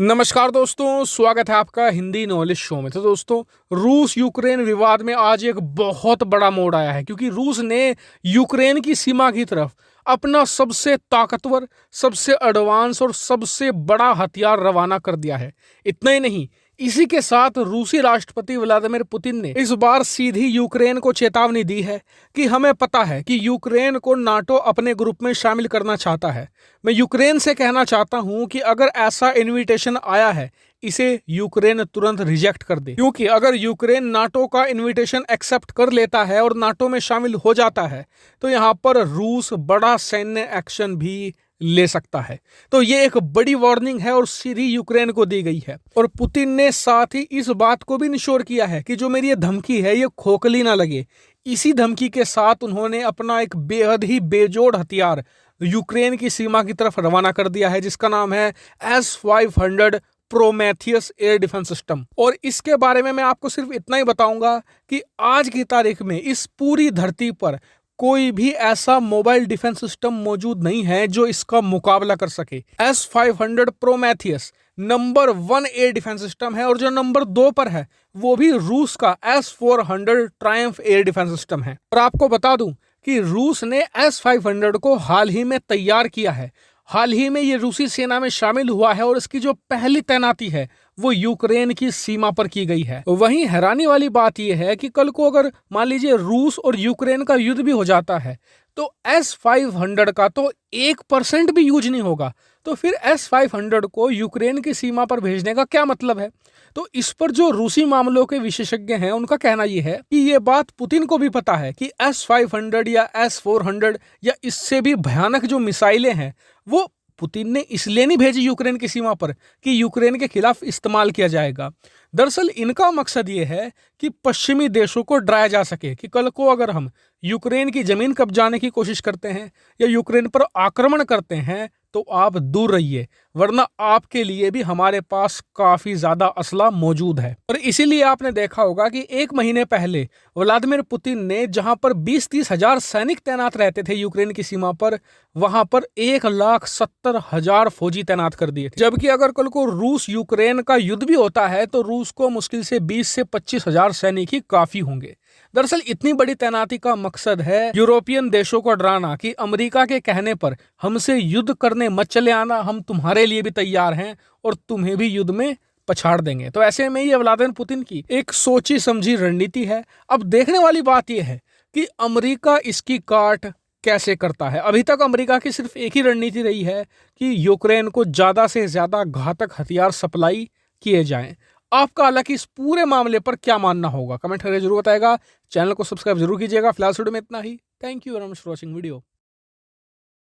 नमस्कार दोस्तों, स्वागत है आपका हिंदी नॉलेज शो में। तो दोस्तों, रूस यूक्रेन विवाद में आज एक बहुत बड़ा मोड़ आया है, क्योंकि रूस ने यूक्रेन की सीमा की तरफ अपना सबसे ताकतवर, सबसे एडवांस और सबसे बड़ा हथियार रवाना कर दिया है। इतना ही नहीं, इसी के साथ रूसी राष्ट्रपति व्लादिमीर पुतिन ने इस बार सीधी यूक्रेन को चेतावनी दी है कि हमें पता है कि यूक्रेन को नाटो अपने ग्रुप में शामिल करना चाहता है। मैं यूक्रेन से कहना चाहता हूं कि अगर ऐसा इनविटेशन आया है, इसे यूक्रेन तुरंत रिजेक्ट कर दे, क्योंकि अगर यूक्रेन नाटो का इनविटेशन एक्सेप्ट कर लेता है और नाटो में शामिल हो जाता है तो यहां पर रूस बड़ा सैन्य एक्शन भी ले सकता है। तो ये एक बड़ी वार्निंग है और सीधी यूक्रेन को दी गई है। और पुतिन ने साथ ही इस बात को भी निश्चय किया है कि जो मेरी ये धमकी है ये खोखली ना लगे। इसी धमकी के साथ उन्होंने अपना एक बेहद ही बेजोड़ हथियार यूक्रेन की सीमा की तरफ रवाना कर दिया है, जिसका नाम है S-500 Prometheus air defence system. और इसके बारे में मैं आपको सिर्फ इतना ही बताऊंगा कि आज की तारीख में इस पूरी धरती पर कोई भी ऐसा मोबाइल डिफेंस सिस्टम मौजूद नहीं है जो इसका मुकाबला कर सके। S-500 Prometheus number 1 air defence system है, और जो नंबर 2 पर है वो भी रूस का S-400 Triumph air defence system है। और आपको बता दूं कि रूस ने S-500 को हाल ही में तैयार किया है। हाल ही में ये रूसी सेना में शामिल हुआ है और इसकी जो पहली तैनाती है वो यूक्रेन की सीमा पर की गई है। वहीं हैरानी वाली बात यह है कि कल को अगर मान लीजिए रूस और यूक्रेन का युद्ध भी हो जाता है तो S-500 का तो 1% भी यूज नहीं होगा। तो फिर S-500 को यूक्रेन की सीमा पर भेजने का क्या मतलब है? तो इस पर जो रूसी मामलों के विशेषज्ञ हैं उनका कहना यह है कि ये बात पुतिन को भी पता है कि S-500 या S-400 या इससे भी भयानक जो मिसाइलें हैं वो पुतिन ने इसलिए नहीं भेजी यूक्रेन की सीमा पर कि यूक्रेन के खिलाफ इस्तेमाल किया जाएगा। दरअसल इनका मकसद ये है कि पश्चिमी देशों को डराया जा सके कि कल को अगर हम यूक्रेन की जमीन कब्जाने की कोशिश करते हैं या यूक्रेन पर आक्रमण करते हैं तो आप दूर रहिए, वरना आपके लिए भी हमारे पास काफी ज्यादा असला मौजूद है। और इसीलिए आपने देखा होगा कि 1 महीने पहले व्लादिमीर पुतिन ने जहां पर 20-30 हजार सैनिक तैनात रहते थे यूक्रेन की सीमा पर, वहां पर 1,70,000 फौजी तैनात कर दिए थे। जबकि अगर कल को रूस यूक्रेन का युद्ध भी होता है तो रूस को मुश्किल से 20 से 25 हजार सैनिक ही काफी होंगे। दरअसल इतनी बड़ी तैनाती का मकसद है यूरोपियन देशों को डराना कि अमेरिका के कहने पर हमसे युद्ध करने मत चले आना, हम तुम्हारे लिए भी तैयार हैं और तुम्हें भी युद्ध में पछाड़ देंगे। तो ऐसे में ये व्लादिमीर पुतिन की एक सोची समझी रणनीति है। अब देखने वाली बात यह है कि अमेरिका इसकी काट कैसे करता है। अभी तक अमेरिका की सिर्फ एक ही रणनीति रही है कि यूक्रेन को ज्यादा से ज्यादा घातक हथियार सप्लाई किए जाएं। आपका हालांकि इस पूरे मामले पर क्या मानना होगा, कमेंट करके जरूर बताएगा। चैनल को सब्सक्राइब जरूर कीजिएगा। फिलहाल वीडियो में इतना ही। Thank you very much for watching video.